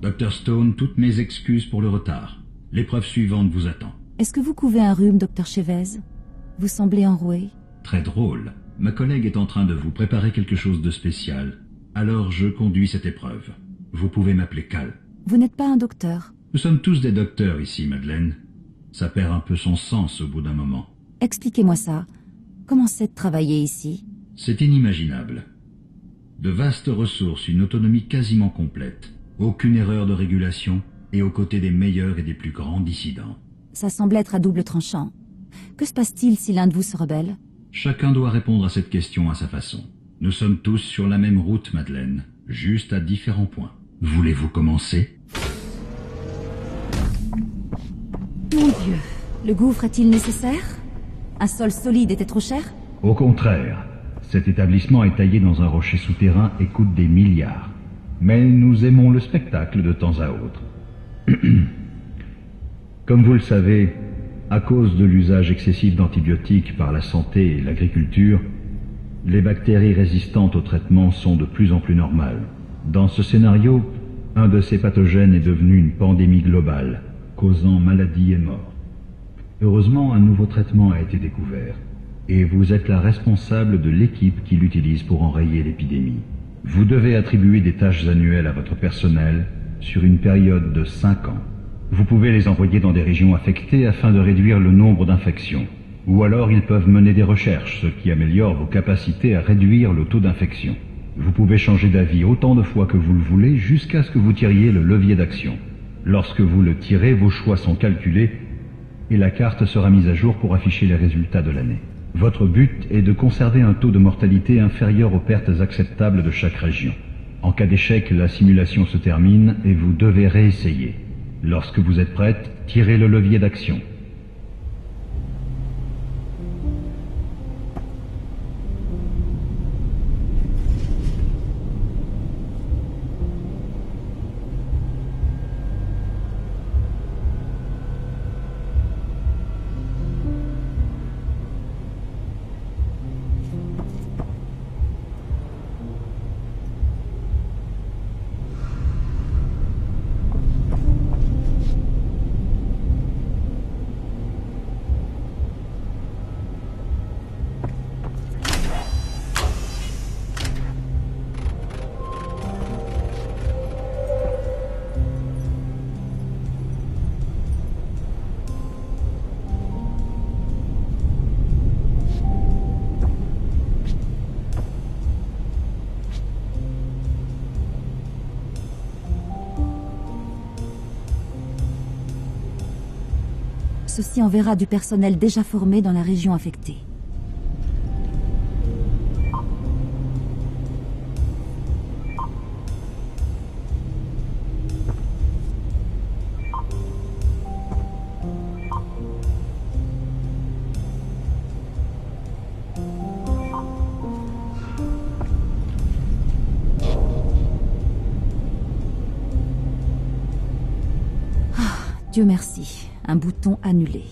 Dr Stone, toutes mes excuses pour le retard. L'épreuve suivante vous attend. Est-ce que vous couvez un rhume, Dr Chavez? Vous semblez enroué. Très drôle. Ma collègue est en train de vous préparer quelque chose de spécial. Alors je conduis cette épreuve. Vous pouvez m'appeler Cal. Vous n'êtes pas un docteur. Nous sommes tous des docteurs ici, Madeleine. Ça perd un peu son sens au bout d'un moment. Expliquez-moi ça. Comment c'est de travailler ici? C'est inimaginable. De vastes ressources, une autonomie quasiment complète. Aucune erreur de régulation et aux côtés des meilleurs et des plus grands dissidents. Ça semble être à double tranchant. Que se passe-t-il si l'un de vous se rebelle? Chacun doit répondre à cette question à sa façon. Nous sommes tous sur la même route, Madeleine, juste à différents points. Voulez-vous commencer? Mon Dieu, le gouffre est-il nécessaire? Un sol solide était trop cher? Au contraire, cet établissement est taillé dans un rocher souterrain et coûte des milliards. Mais nous aimons le spectacle de temps à autre. Comme vous le savez, à cause de l'usage excessif d'antibiotiques par la santé et l'agriculture, les bactéries résistantes au traitement sont de plus en plus normales. Dans ce scénario, un de ces pathogènes est devenu une pandémie globale, causant maladies et morts. Heureusement, un nouveau traitement a été découvert, et vous êtes la responsable de l'équipe qui l'utilise pour enrayer l'épidémie. Vous devez attribuer des tâches annuelles à votre personnel sur une période de 5 ans. Vous pouvez les envoyer dans des régions affectées afin de réduire le nombre d'infections. Ou alors ils peuvent mener des recherches, ce qui améliore vos capacités à réduire le taux d'infection. Vous pouvez changer d'avis autant de fois que vous le voulez jusqu'à ce que vous tiriez le levier d'action. Lorsque vous le tirez, vos choix sont calculés et la carte sera mise à jour pour afficher les résultats de l'année. Votre but est de conserver un taux de mortalité inférieur aux pertes acceptables de chaque région. En cas d'échec, la simulation se termine et vous devez réessayer. Lorsque vous êtes prête, tirez le levier d'action. Ceci enverra du personnel déjà formé dans la région affectée. Dieu merci, un bouton annulé.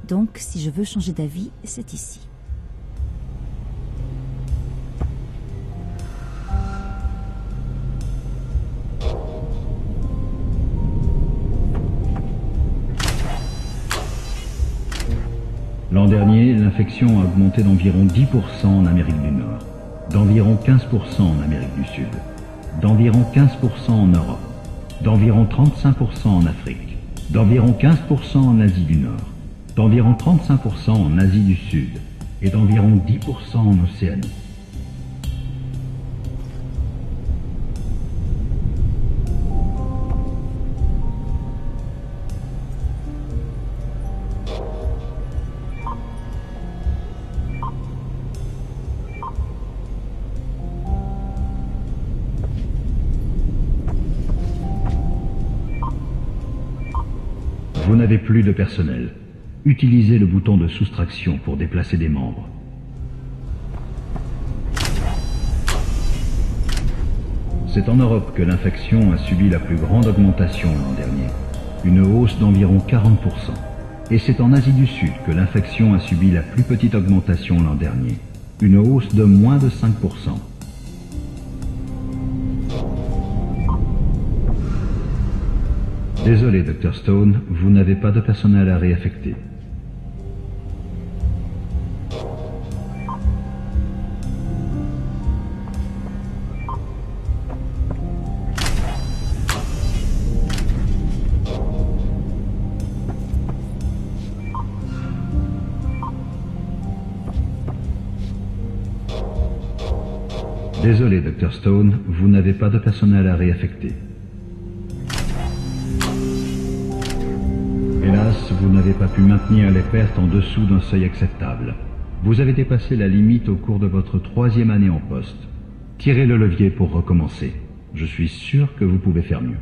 Donc, si je veux changer d'avis, c'est ici. L'an dernier, l'infection a augmenté d'environ 10% en Amérique du Nord, d'environ 15% en Amérique du Sud, d'environ 15% en Europe, d'environ 35% en Afrique, d'environ 15% en Asie du Nord, d'environ 35% en Asie du Sud et d'environ 10% en Océanie. Vous n'avez plus de personnel. Utilisez le bouton de soustraction pour déplacer des membres. C'est en Europe que l'infection a subi la plus grande augmentation l'an dernier, une hausse d'environ 40%. Et c'est en Asie du Sud que l'infection a subi la plus petite augmentation l'an dernier, une hausse de moins de 5%. Désolé, Dr. Stone, vous n'avez pas de personnel à réaffecter. Désolé, Dr. Stone, vous n'avez pas de personnel à réaffecter. Hélas, vous n'avez pas pu maintenir les pertes en dessous d'un seuil acceptable. Vous avez dépassé la limite au cours de votre 3e année en poste. Tirez le levier pour recommencer. Je suis sûr que vous pouvez faire mieux.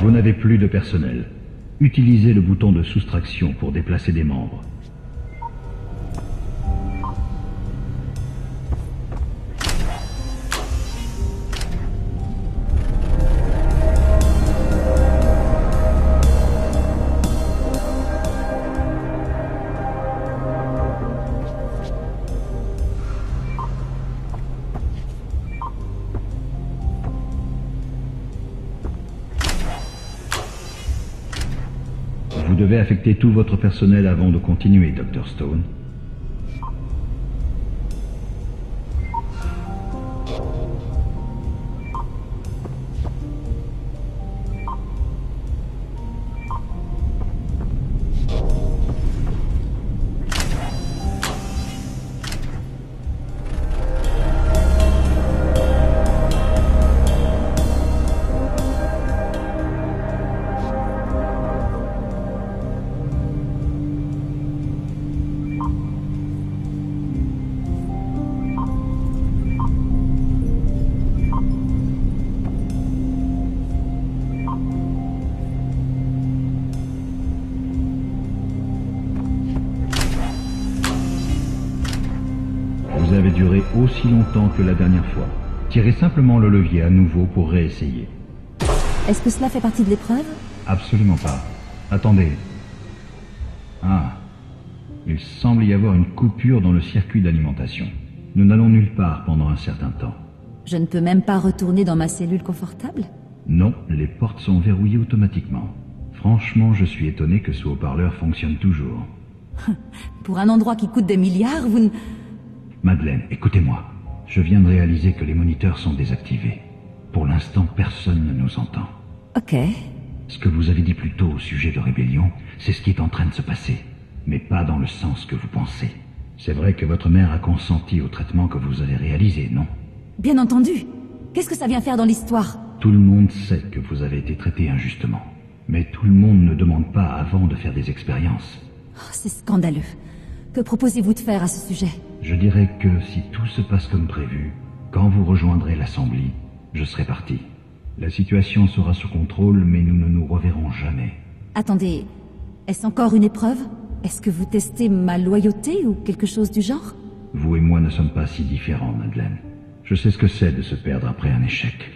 Vous n'avez plus de personnel. Utilisez le bouton de soustraction pour déplacer des membres. Vous devez affecter tout votre personnel avant de continuer, Dr. Stone. Vous avez duré aussi longtemps que la dernière fois. Tirez simplement le levier à nouveau pour réessayer. Est-ce que cela fait partie de l'épreuve? Absolument pas. Attendez. Ah. Il semble y avoir une coupure dans le circuit d'alimentation. Nous n'allons nulle part pendant un certain temps. Je ne peux même pas retourner dans ma cellule confortable? Non, les portes sont verrouillées automatiquement. Franchement, je suis étonné que ce haut-parleur fonctionne toujours. Pour un endroit qui coûte des milliards, vous ne... Madeleine, écoutez-moi. Je viens de réaliser que les moniteurs sont désactivés. Pour l'instant, personne ne nous entend. Ok. Ce que vous avez dit plus tôt au sujet de rébellion, c'est ce qui est en train de se passer. Mais pas dans le sens que vous pensez. C'est vrai que votre mère a consenti au traitement que vous avez réalisé, non? Bien entendu. Qu'est-ce que ça vient faire dans l'histoire? Tout le monde sait que vous avez été traité injustement. Mais tout le monde ne demande pas avant de faire des expériences. Oh, c'est scandaleux. Que proposez-vous de faire à ce sujet? Je dirais que si tout se passe comme prévu, quand vous rejoindrez l'Assemblée, je serai parti. La situation sera sous contrôle, mais nous ne nous reverrons jamais. Attendez, est-ce encore une épreuve? Est-ce que vous testez ma loyauté ou quelque chose du genre? Vous et moi ne sommes pas si différents, Madeleine. Je sais ce que c'est de se perdre après un échec.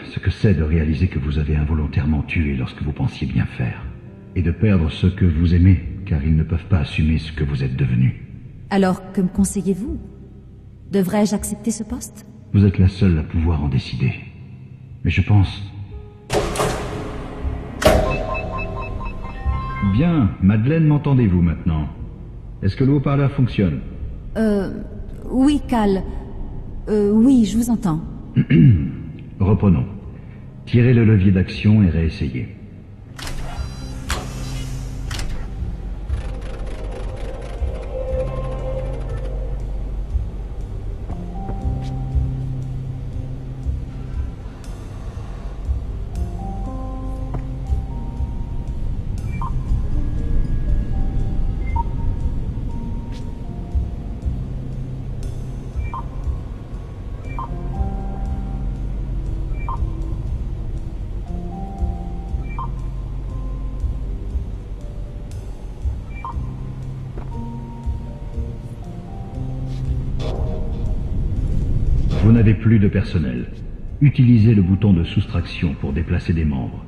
Ce que c'est de réaliser que vous avez involontairement tué lorsque vous pensiez bien faire. Et de perdre ceux que vous aimez, car ils ne peuvent pas assumer ce que vous êtes devenu. Alors, que me conseillez-vous? Devrais-je accepter ce poste? Vous êtes la seule à pouvoir en décider. Mais je pense... Bien, Madeleine, m'entendez-vous maintenant? Est-ce que le haut-parleur fonctionne? Oui, Cal. Oui, je vous entends. Reprenons. Tirez le levier d'action et réessayez. Vous n'avez plus de personnel. Utilisez le bouton de soustraction pour déplacer des membres.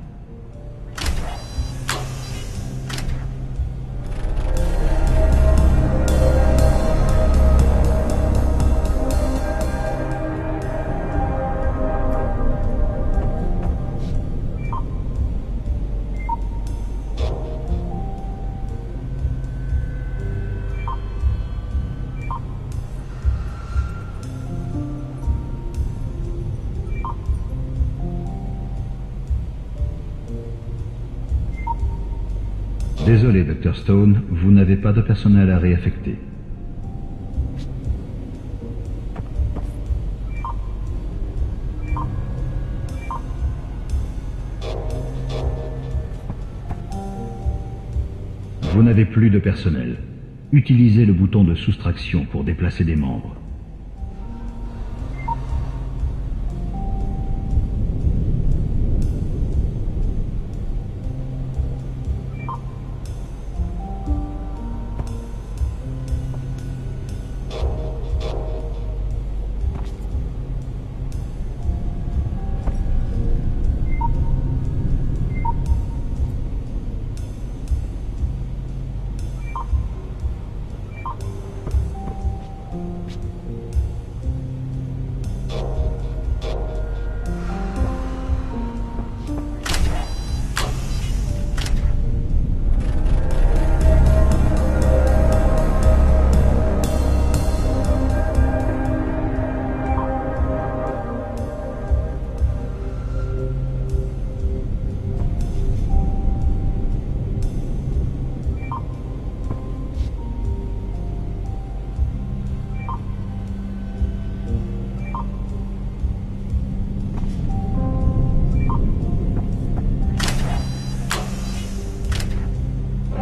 Désolé, Dr. Stone, vous n'avez pas de personnel à réaffecter. Vous n'avez plus de personnel. Utilisez le bouton de soustraction pour déplacer des membres.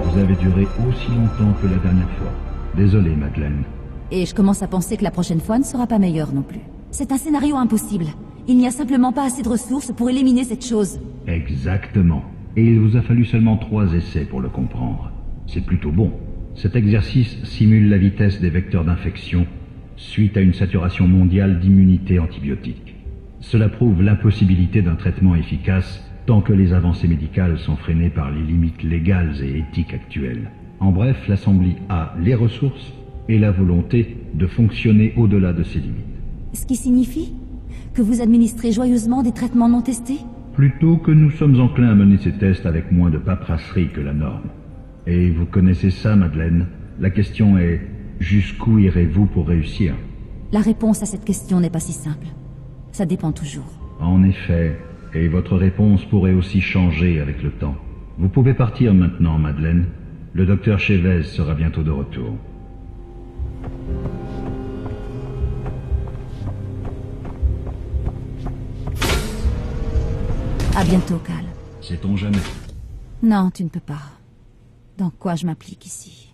Vous avez duré aussi longtemps que la dernière fois. Désolé, Madeleine. Et je commence à penser que la prochaine fois ne sera pas meilleure non plus. C'est un scénario impossible. Il n'y a simplement pas assez de ressources pour éliminer cette chose. Exactement. Et il vous a fallu seulement 3 essais pour le comprendre. C'est plutôt bon. Cet exercice simule la vitesse des vecteurs d'infection suite à une saturation mondiale d'immunité antibiotique. Cela prouve l'impossibilité d'un traitement efficace tant que les avancées médicales sont freinées par les limites légales et éthiques actuelles. En bref, l'Assemblée a les ressources et la volonté de fonctionner au-delà de ses limites. Ce qui signifie que vous administrez joyeusement des traitements non testés? Plutôt que nous sommes enclins à mener ces tests avec moins de paperasserie que la norme. Et vous connaissez ça, Madeleine. La question est, jusqu'où irez-vous pour réussir? La réponse à cette question n'est pas si simple. Ça dépend toujours. En effet, et votre réponse pourrait aussi changer avec le temps. Vous pouvez partir maintenant, Madeleine. Le docteur Chavez sera bientôt de retour. À bientôt, Cal. Sait-on jamais? Non, tu ne peux pas. Dans quoi je m'implique ici?